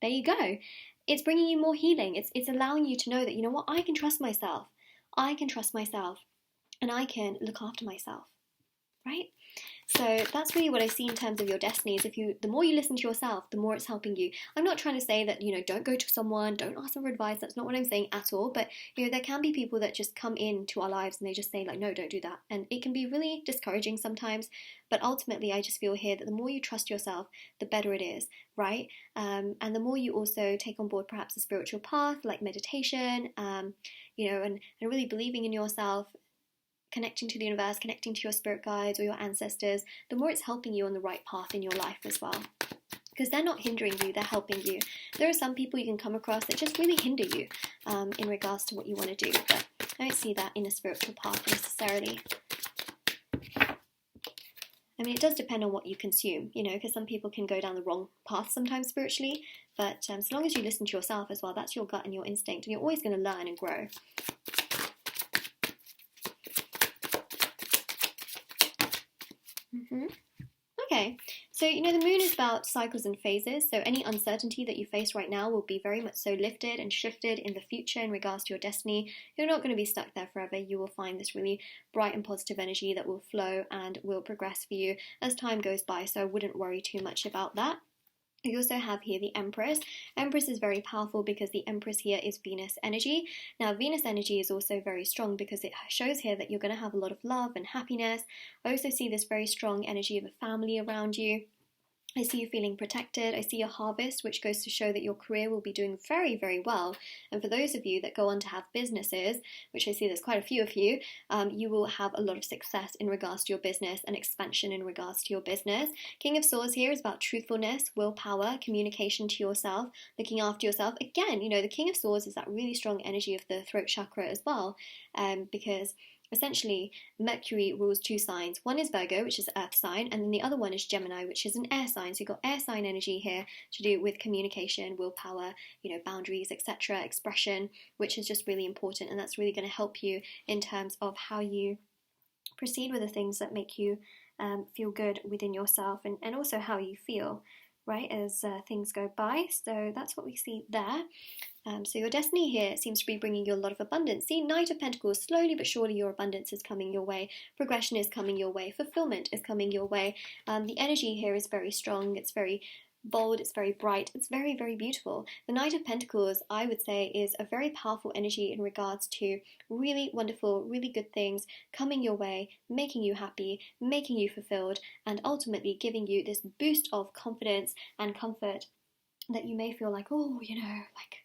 There you go. It's bringing you more healing. It's allowing you to know that, you know what, I can trust myself. I can trust myself and I can look after myself, right? So that's really what I see in terms of your destinies. The more you listen to yourself, the more it's helping you. I'm not trying to say that, you know, don't go to someone, don't ask them for advice. That's not what I'm saying at all. But, you know, there can be people that just come into our lives and they just say like, no, don't do that. And it can be really discouraging sometimes. But ultimately, I just feel here that the more you trust yourself, the better it is, right? And the more you also take on board perhaps a spiritual path like meditation, you know, and really believing in yourself, connecting to the universe, connecting to your spirit guides or your ancestors, the more it's helping you on the right path in your life as well. Because they're not hindering you, they're helping you. There are some people you can come across that just really hinder you in regards to what you want to do, but I don't see that in a spiritual path necessarily. I mean, it does depend on what you consume, you know, because some people can go down the wrong path sometimes spiritually, but so long as you listen to yourself as well, that's your gut and your instinct, and you're always going to learn and grow. Okay, so you know the moon is about cycles and phases, so any uncertainty that you face right now will be very much so lifted and shifted in the future in regards to your destiny. You're not going to be stuck there forever. You will find this really bright and positive energy that will flow and will progress for you as time goes by, so I wouldn't worry too much about that. You also have here the Empress. Empress is very powerful because the Empress here is Venus energy. Now, Venus energy is also very strong because it shows here that you're going to have a lot of love and happiness. I also see this very strong energy of a family around you. I see you feeling protected. I see a harvest, which goes to show that your career will be doing very, very well. And for those of you that go on to have businesses, which I see there's quite a few of you, you will have a lot of success in regards to your business and expansion in regards to your business. King of Swords here is about truthfulness, willpower, communication to yourself, looking after yourself. Again, you know, the King of Swords is that really strong energy of the throat chakra as well, because essentially, Mercury rules two signs. One is Virgo, which is an earth sign, and then the other one is Gemini, which is an air sign. So you've got air sign energy here to do with communication, willpower, you know, boundaries, etc., expression, which is just really important, and that's really going to help you in terms of how you proceed with the things that make you feel good within yourself, and also how you feel, right, as things go by. So that's what we see there. So your destiny here seems to be bringing you a lot of abundance. See, Knight of Pentacles, slowly but surely your abundance is coming your way. Progression is coming your way. Fulfillment is coming your way. The energy here is very strong. It's very bold, it's very bright, it's very, very beautiful. The Knight of Pentacles, I would say, is a very powerful energy in regards to really wonderful, really good things coming your way, making you happy, making you fulfilled, and ultimately giving you this boost of confidence and comfort that you may feel like, oh, like,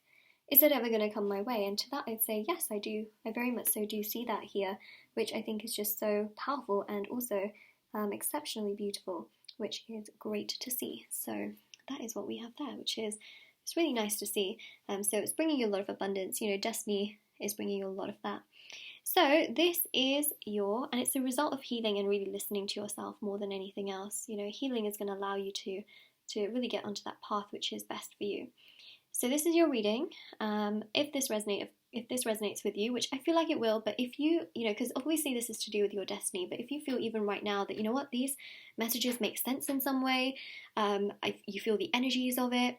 is it ever going to come my way? And to that I'd say, yes, I do. I very much so do see that here, which I think is just so powerful and also exceptionally beautiful, which is great to see. So that is what we have there, which is, it's really nice to see. So it's bringing you a lot of abundance. Destiny is bringing you a lot of that. So this is and it's a result of healing and really listening to yourself more than anything else. Healing is going to allow you to really get onto that path which is best for you. So this is your reading. If this resonates with you, which I feel like it will, but if you, because obviously this is to do with your destiny, but if you feel even right now that, these messages make sense in some way, you feel the energies of it,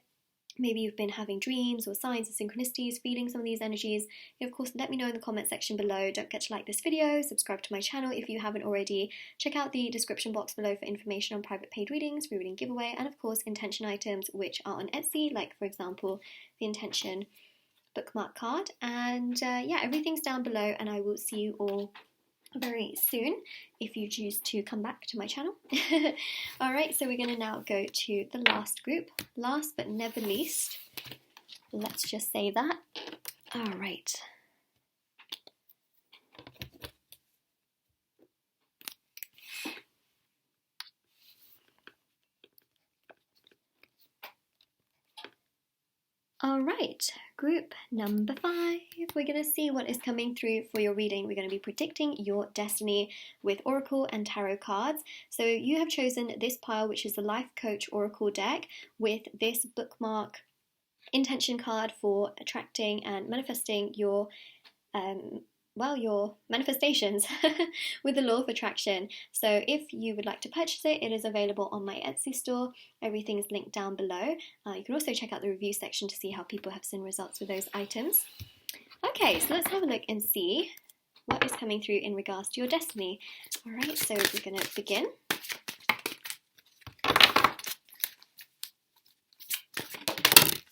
maybe you've been having dreams or signs of synchronicities, feeling some of these energies, of course, let me know in the comment section below. Don't forget to like this video, subscribe to my channel if you haven't already, check out the description box below for information on private paid readings, free reading giveaway, and of course intention items which are on Etsy, like for example the intention bookmark card. And yeah, everything's down below, and I will see you all very soon if you choose to come back to my channel. Alright, so we're going to now go to the last group. Last but never least, let's just say that. Alright. Alright, group number 5. We're going to see what is coming through for your reading. We're going to be predicting your destiny with Oracle and Tarot cards. So you have chosen this pile, which is the Life Coach Oracle deck, with this bookmark intention card for attracting and manifesting your manifestations with the law of attraction. So if you would like to purchase it, it is available on my Etsy store. Everything is linked down below. You can also check out the review section to see how people have seen results with those items. Okay, so let's have a look and see what is coming through in regards to your destiny. Alright, so we're going to begin.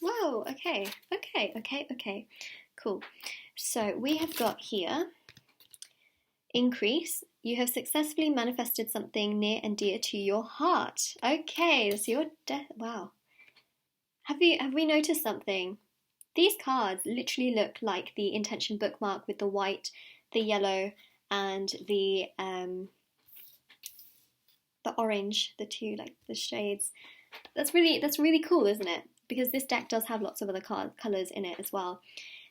Whoa, okay, cool. So we have got here, increase. You have successfully manifested something near and dear to your heart. Okay, so your wow. Have we noticed something? These cards literally look like the intention bookmark with the white, the yellow, and the orange, the two, like the shades. That's really cool, isn't it? Because this deck does have lots of other colours in it as well.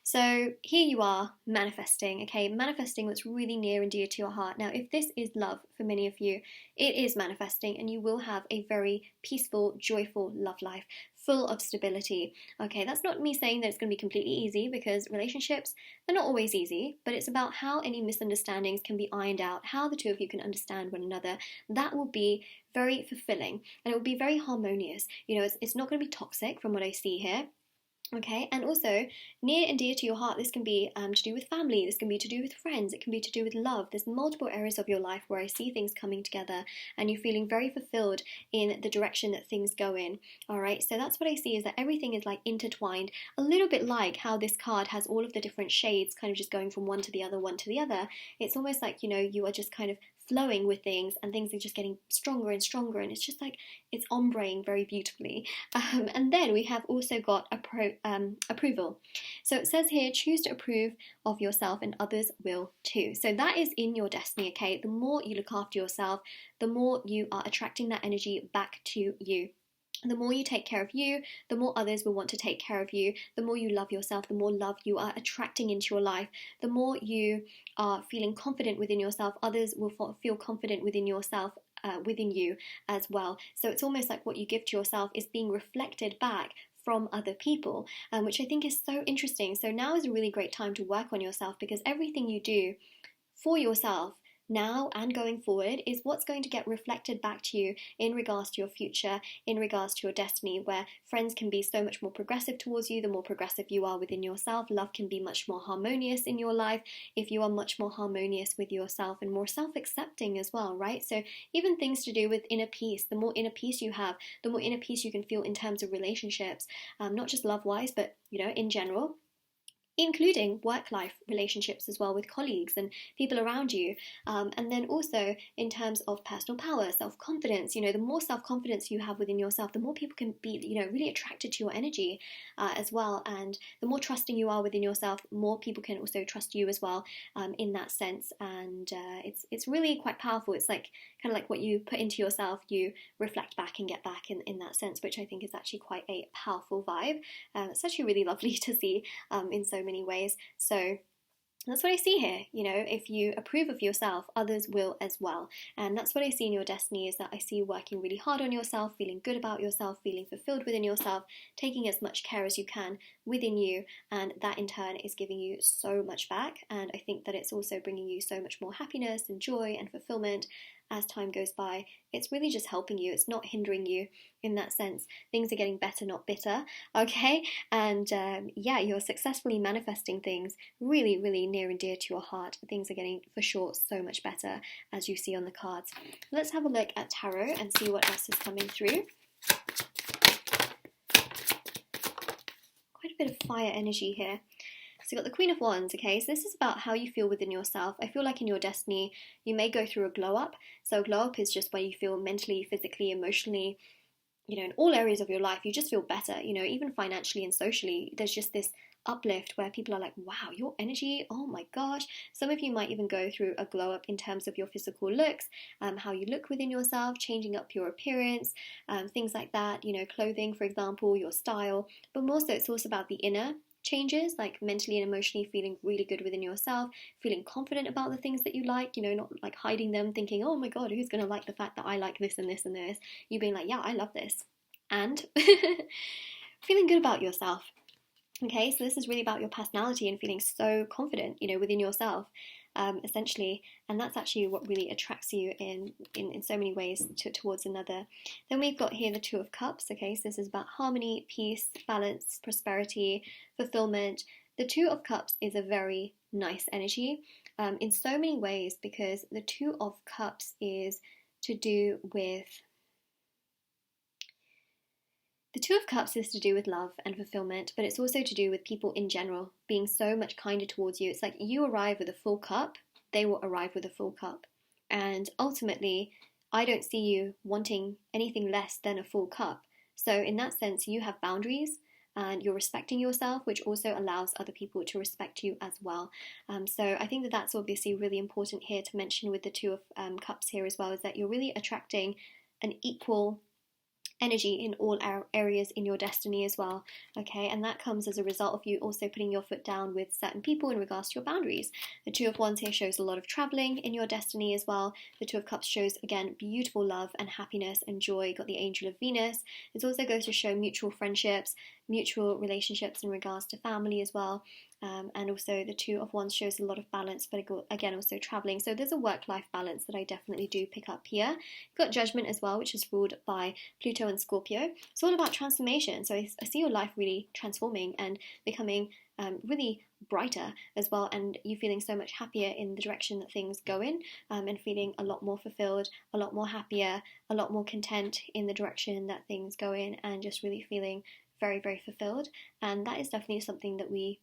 So here you are manifesting, okay? Manifesting what's really near and dear to your heart. Now, if this is love for many of you, it is manifesting, and you will have a very peaceful, joyful love life, full of stability. Okay, that's not me saying that it's going to be completely easy, because relationships, they're not always easy, but it's about how any misunderstandings can be ironed out, how the two of you can understand one another. That will be very fulfilling, and it will be very harmonious. It's not going to be toxic from what I see here. Okay, and also near and dear to your heart, this can be to do with family, this can be to do with friends, it can be to do with love. There's multiple areas of your life where I see things coming together and you're feeling very fulfilled in the direction that things go in. Alright, so that's what I see, is that everything is like intertwined, a little bit like how this card has all of the different shades kind of just going from one to the other, one to the other. It's almost like, you are just kind of flowing with things, and things are just getting stronger and stronger, and it's just like it's ombreing very beautifully. And then we have also got approval. So it says here, choose to approve of yourself and others will too. So that is in your destiny, okay? The more you look after yourself, the more you are attracting that energy back to you. The more you take care of you, the more others will want to take care of you. The more you love yourself, the more love you are attracting into your life. The more you are feeling confident within yourself, others will feel confident within yourself, within you as well. So it's almost like what you give to yourself is being reflected back from other people, which I think is so interesting. So now is a really great time to work on yourself, because everything you do for yourself now and going forward is what's going to get reflected back to you in regards to your future, in regards to your destiny, where friends can be so much more progressive towards you. The more progressive you are within yourself, love can be much more harmonious in your life if you are much more harmonious with yourself and more self-accepting as well, right? So even things to do with inner peace, the more inner peace you have, the more inner peace you can feel in terms of relationships, not just love-wise, but in general, including work-life relationships as well with colleagues and people around you. And then also in terms of personal power, self-confidence, the more self-confidence you have within yourself, the more people can be, really attracted to your energy as well. And the more trusting you are within yourself, more people can also trust you as well in that sense. And it's really quite powerful. It's like kind of like what you put into yourself, you reflect back and get back in that sense, which I think is actually quite a powerful vibe. It's actually really lovely to see in so many ways. So that's what I see here. If you approve of yourself, others will as well. And that's what I see in your destiny, is that I see you working really hard on yourself, feeling good about yourself, feeling fulfilled within yourself, taking as much care as you can within you. And that in turn is giving you so much back. And I think that it's also bringing you so much more happiness and joy and fulfillment as time goes by. It's really just helping you. It's not hindering you in that sense. Things are getting better, not bitter, okay? And you're successfully manifesting things really, really near and dear to your heart. Things are getting, for sure, so much better, as you see on the cards. Let's have a look at tarot and see what else is coming through. Quite a bit of fire energy here. So you've got the Queen of Wands, okay? So this is about how you feel within yourself. I feel like in your destiny, you may go through a glow up. So a glow up is just where you feel mentally, physically, emotionally, in all areas of your life, you just feel better, even financially and socially. There's just this uplift where people are like, wow, your energy, oh my gosh. Some of you might even go through a glow up in terms of your physical looks, how you look within yourself, changing up your appearance, things like that, clothing, for example, your style. But more so, it's also about the inner changes, like mentally and emotionally feeling really good within yourself, feeling confident about the things that you like, not like hiding them, thinking, oh my god, who's going to like the fact that I like this and this and this. You being like, yeah, I love this. And feeling good about yourself. Okay, so this is really about your personality and feeling so confident, within yourself, essentially. And that's actually what really attracts you in so many ways towards another. Then we've got here the Two of Cups. Okay, so this is about harmony, peace, balance, prosperity, fulfillment. The Two of Cups is a very nice energy in so many ways, because the Two of Cups is to do with... The Two of Cups is to do with love and fulfillment, but it's also to do with people in general being so much kinder towards you. It's like you arrive with a full cup, they will arrive with a full cup. And ultimately, I don't see you wanting anything less than a full cup. So in that sense, you have boundaries and you're respecting yourself, which also allows other people to respect you as well. So I think that that's obviously really important here to mention with the Two of Cups here as well, is that you're really attracting an equal energy in all areas in your destiny as well, okay? And that comes as a result of you also putting your foot down with certain people in regards to your boundaries. The Two of Wands here shows a lot of traveling in your destiny as well. The Two of Cups shows, again, beautiful love and happiness and joy. Got the Angel of Venus. It also goes to show mutual friendships, mutual relationships in regards to family as well. And also the Two of Wands shows a lot of balance, but again also traveling. So there's a work-life balance that I definitely do pick up here. You've got Judgment as well, which is ruled by Pluto and Scorpio. It's all about transformation. So I see your life really transforming and becoming really brighter as well, and you feeling so much happier in the direction that things go in, and feeling a lot more fulfilled, a lot more happier, a lot more content in the direction that things go in, and just really feeling very, very fulfilled. And that is definitely something that we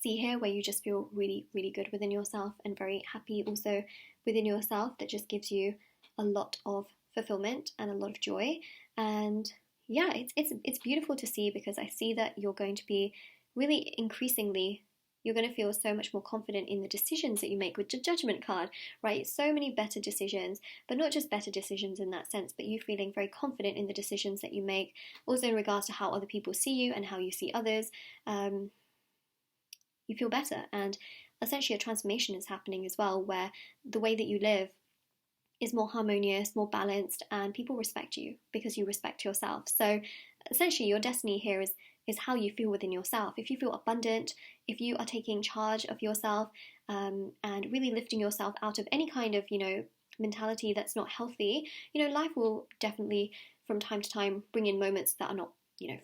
see here, where you just feel really, really good within yourself and very happy also within yourself. That just gives you a lot of fulfillment and a lot of joy. And yeah, it's beautiful to see, because I see that you're going to be really increasingly, you're going to feel so much more confident in the decisions that you make with the Judgment card, right? So many better decisions, but not just better decisions in that sense, but you feeling very confident in the decisions that you make, also in regards to how other people see you and how you see others. You feel better, and essentially a transformation is happening as well, where the way that you live is more harmonious, more balanced, and people respect you because you respect yourself. So essentially your destiny here is is how you feel within yourself. If you feel abundant, if you are taking charge of yourself, and really lifting yourself out of any kind of, mentality that's not healthy, life will definitely from time to time bring in moments that are not,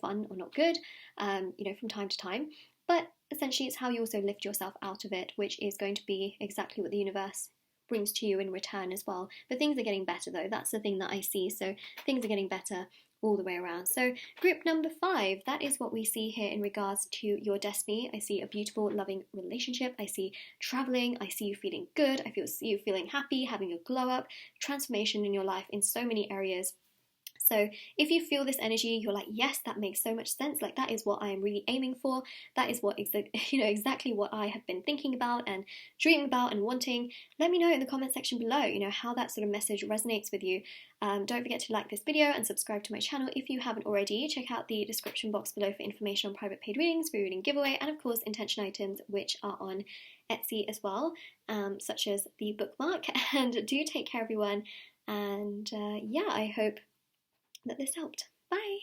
fun or not good, from time to time. But essentially it's how you also lift yourself out of it, which is going to be exactly what the universe brings to you in return as well. But things are getting better though. That's the thing that I see. So things are getting better all the way around. So group number 5, that is what we see here in regards to your destiny. I see a beautiful, loving relationship. I see traveling. I see you feeling good. I see you feeling happy, having a glow up, transformation in your life in so many areas. So if you feel this energy, you're like, yes, that makes so much sense. Like, that is what I am really aiming for. That is what exactly what I have been thinking about and dreaming about and wanting. Let me know in the comment section below, how that sort of message resonates with you. Don't forget to like this video and subscribe to my channel if you haven't already. Check out the description box below for information on private paid readings, free reading giveaway, and of course intention items, which are on Etsy as well, such as the bookmark. And do take care, everyone. And yeah, I hope that this helped. Bye!